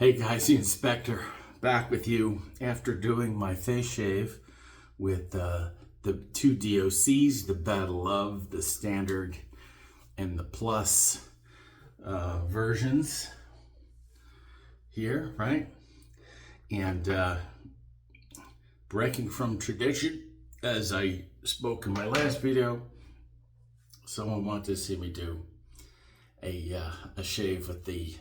Hey guys, the inspector back with you after doing my face shave with the two DOCs, the Battle of, the Standard, and the Plus versions here, right? And breaking from tradition, as I spoke in my last video, someone wanted to see me do a shave with the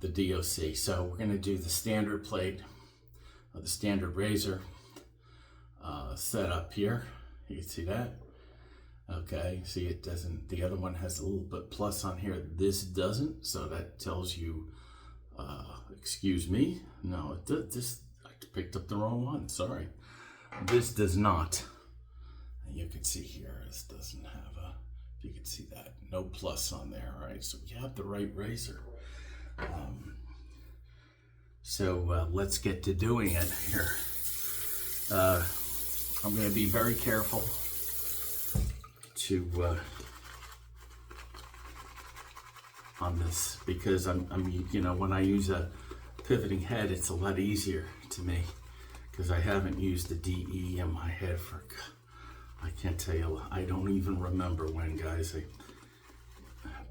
DOC. So we're going to do the standard plate, the standard razor setup here. You can see that. Okay, see it doesn't, the other one has a little bit plus on here. This doesn't, so that tells you, excuse me, no, this, I picked up the wrong one, sorry. This does not. And you can see here, this doesn't have a, if you can see that, no plus on there, right? So we have the right razor. Let's get to doing it here. I'm going to be very careful to on this because you know, when I use a pivoting head, it's a lot easier to me because I haven't used the DE in my head for, I can't tell you, I don't even remember when, guys.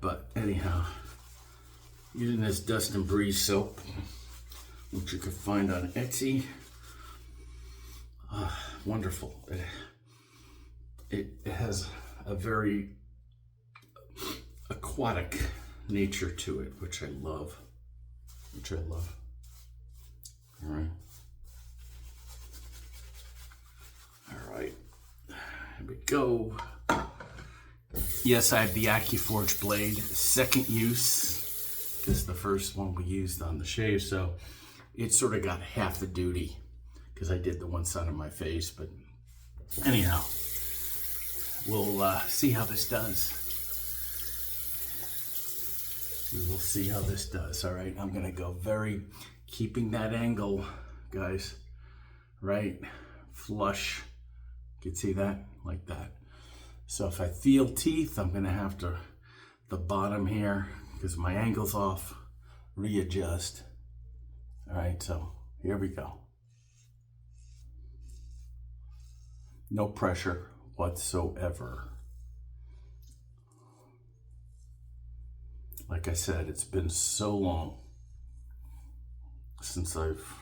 But anyhow, using this Dust and Breeze soap, which you can find on Etsy. Wonderful. It has a very aquatic nature to it, which I love. All right. All right. Here we go. Yes, I have the Accuforge blade, second use, because the first one we used on the shave, so it sort of got half the duty because I did the one side of my face. But anyhow, we'll see how this does. We will see how this does. All right, I'm gonna go keeping that angle, guys, right, flush. You can see that, like that. So if I feel teeth, I'm gonna have to, the bottom here, because my angle's off, readjust. All right, so here we go. No pressure whatsoever. Like I said, it's been so long since I've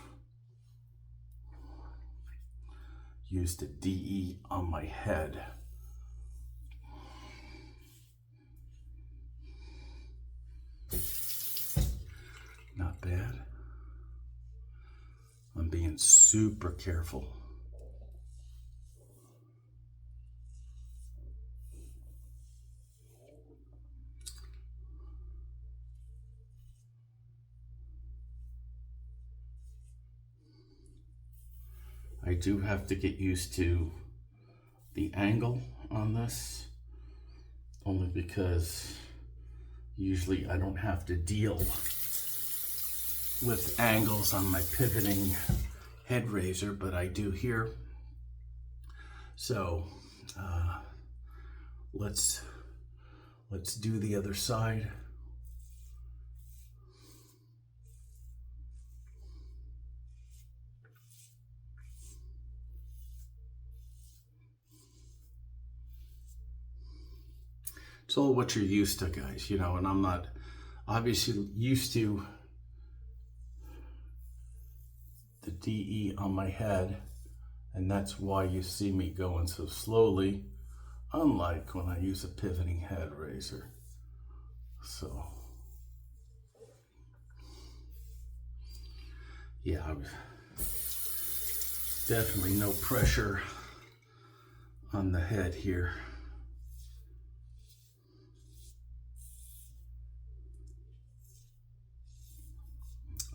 used a DE on my head. Not bad. I'm being super careful. I do have to get used to the angle on this, only because usually I don't have to deal with angles on my pivoting head razor, but I do here. So let's do the other side. It's all what you're used to, guys, you know, and I'm not obviously used to the DE on my head, and that's why you see me going so slowly, unlike when I use a pivoting head razor. So yeah, definitely no pressure on the head here.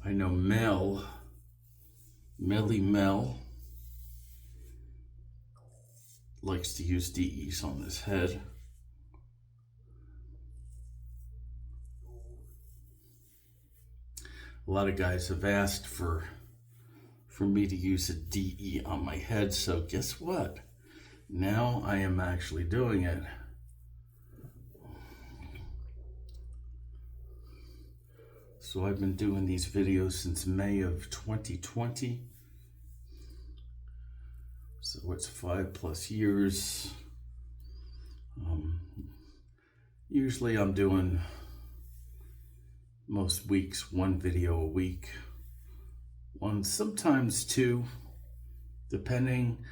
I know Melly Mel likes to use DEs on this head. A lot of guys have asked for me to use a DE on my head, so guess what? Now I am actually doing it. So I've been doing these videos since May of 2020. So it's 5+ years. Usually I'm doing most weeks 1 video a week. Sometimes 2, depending.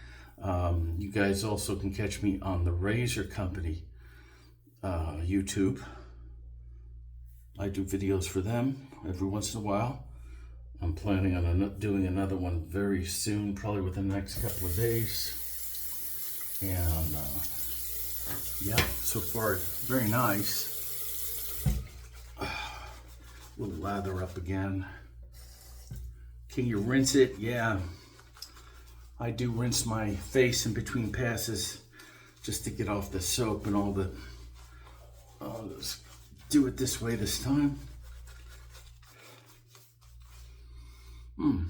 You guys also can catch me on the Razor Company YouTube. I do videos for them every once in a while. I'm planning on doing another one very soon, probably within the next couple of days. And yeah, so far very nice. We'll lather up again. Can you rinse it? Yeah, I do rinse my face in between passes just to get off the soap and all the. Let's do it this way this time.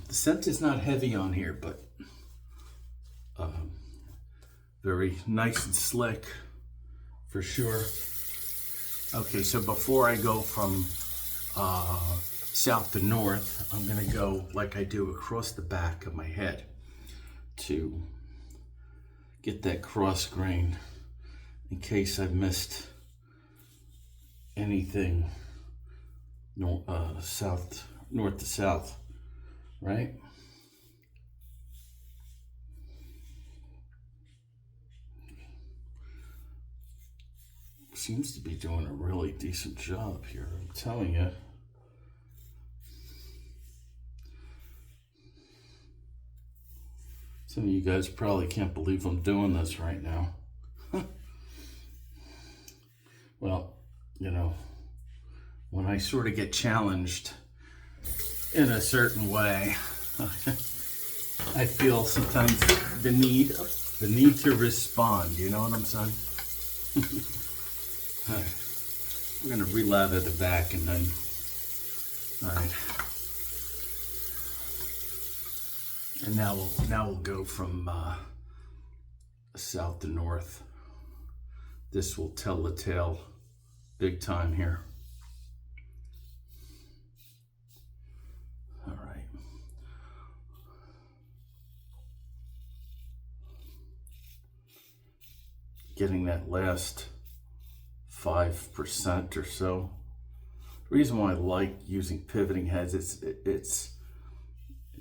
The scent is not heavy on here, but very nice and slick for sure. Okay, so before I go from south to north, I'm gonna go like I do across the back of my head to get that cross grain in case I missed anything north to south, right? Seems to be doing a really decent job here, I'm telling you. Some of you guys probably can't believe I'm doing this right now. Well, you know, when I sort of get challenged in a certain way, I feel sometimes the need to respond, you know what I'm saying? All right. We're gonna relather the back and then, all right. And now we'll go from south to north. This will tell the tale big time here. All right. Getting that last 5% or so. The reason why I like using pivoting heads, it's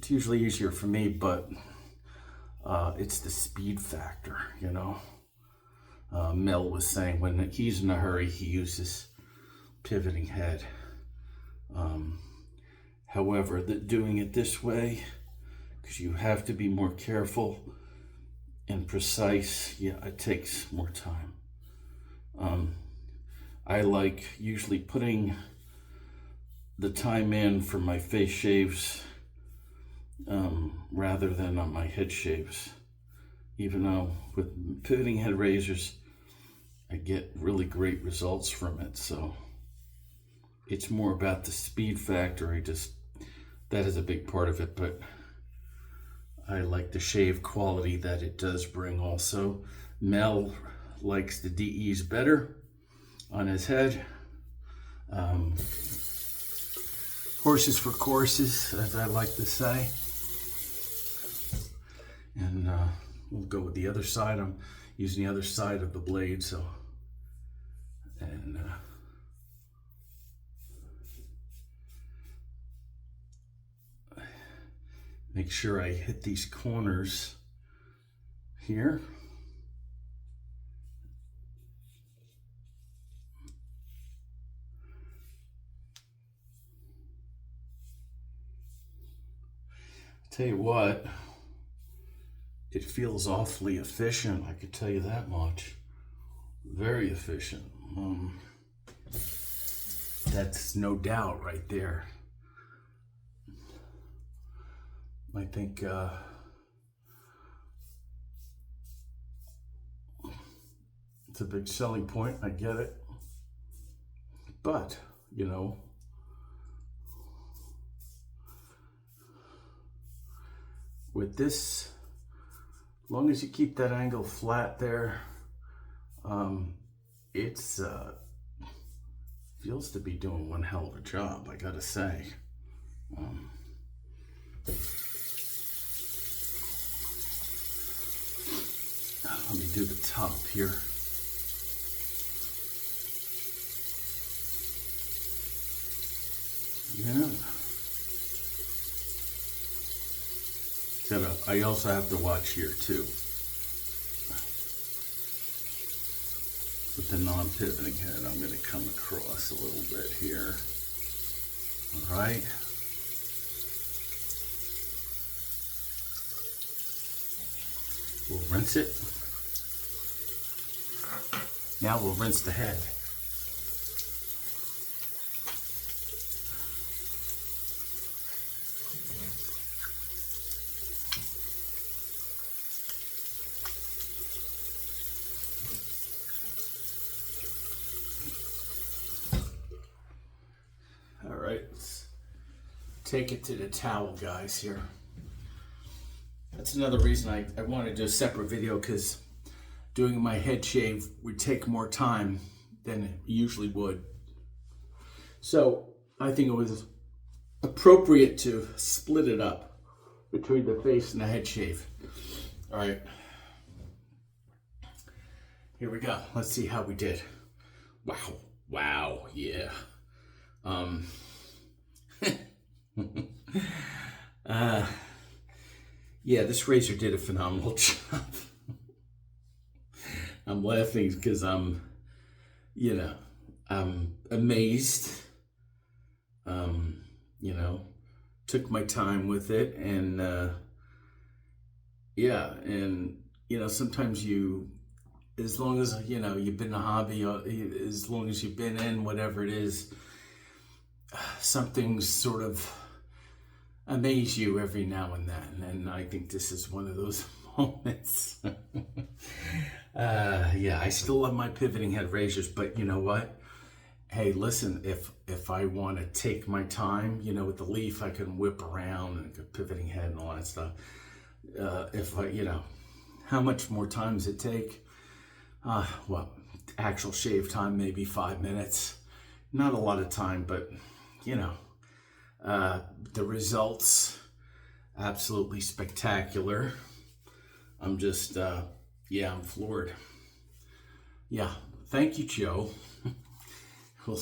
usually easier for me, but it's the speed factor, you know. Mel was saying when he's in a hurry, he uses pivoting head. However, doing it this way, because you have to be more careful and precise, yeah, it takes more time. I like usually putting the time in for my face shaves rather than on my head shaves. Even though with pivoting head razors, I get really great results from it. So it's more about the speed factor. That is a big part of it, but I like the shave quality that it does bring also. Mel likes the DEs better on his head. Horses for courses, as I like to say. And we'll go with the other side. I'm using the other side of the blade, so. And make sure I hit these corners here. Tell you what, it feels awfully efficient, I could tell you that much. Very efficient. That's no doubt right there. I think it's a big selling point, I get it. But, you know, with this, as long as you keep that angle flat there, it's feels to be doing one hell of a job, I gotta say. Let me do the top here. Yeah. I also have to watch here too. With the non-pivoting head, I'm going to come across a little bit here. All right. We'll rinse it. Now we'll rinse the head. All right, let's take it to the towel, guys, here. That's another reason I wanted to do a separate video, because doing my head shave would take more time than it usually would. So I think it was appropriate to split it up between the face and the head shave. All right, here we go. Let's see how we did. Wow, yeah. Yeah, this razor did a phenomenal job. I'm laughing because I'm amazed. Took my time with it, and sometimes as long as you've been a hobby, as long as you've been in whatever it is, some things sort of amaze you every now and then, and I think this is one of those moments. I still love my pivoting head razors, but you know what? Hey, listen, if I want to take my time, with the leaf, I can whip around and get pivoting head and all that stuff. How much more time does it take? Actual shave time, maybe 5 minutes. Not a lot of time, but the results, absolutely spectacular. I'm just, I'm floored. Yeah, thank you, Joe. We'll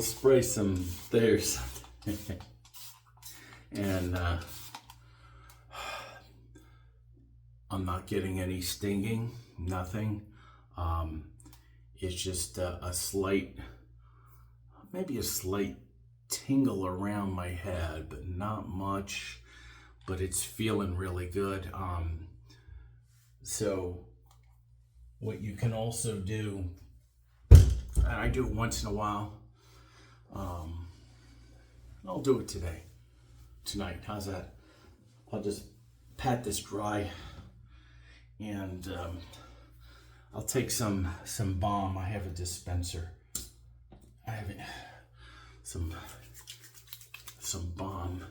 spray some there. And I'm not getting any stinging, nothing. It's just a slight, maybe a slight tingle around my head, but not much, but it's feeling really good. So what you can also do, and I do it once in a while, I'll do it tonight, how's that? I'll just pat this dry, and I'll take some balm. I have a dispenser. I have some balm,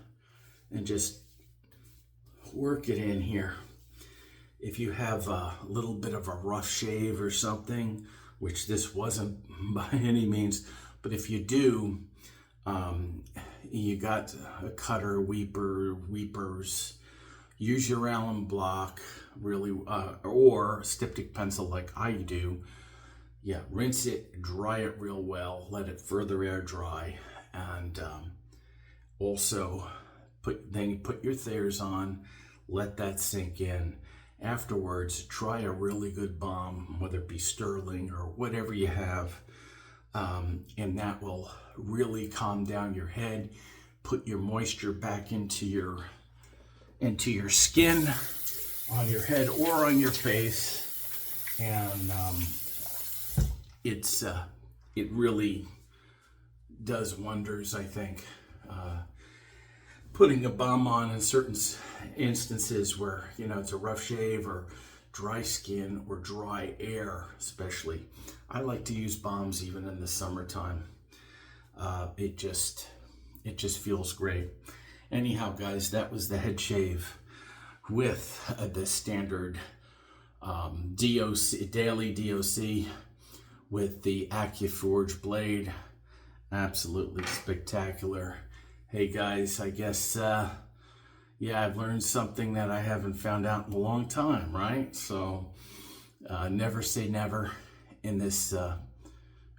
and just work it in here. If you have a little bit of a rough shave or something, which this wasn't by any means, but if you do, you got a cutter, weepers, use your Allen block, really, or styptic pencil like I do. Yeah, rinse it, dry it real well, let it further air dry, and also put your Thayers on, let that sink in. Afterwards, try a really good balm, whether it be Sterling or whatever you have, and that will really calm down your head, put your moisture back into your skin, on your head or on your face, and it really does wonders, I think. Putting a balm on in certain instances where it's a rough shave or dry skin or dry air, especially. I like to use balms even in the summertime. It just feels great. Anyhow, guys, that was the head shave with the standard DOC, daily DOC with the Accuforge blade. Absolutely spectacular. Hey guys, I guess, yeah, I've learned something that I haven't found out in a long time, right? So never say never in this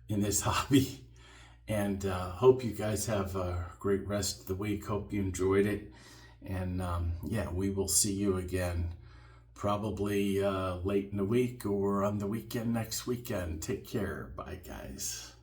hobby. And hope you guys have a great rest of the week. Hope you enjoyed it. And yeah, we will see you again probably late in the week or on the weekend next weekend. Take care. Bye, guys.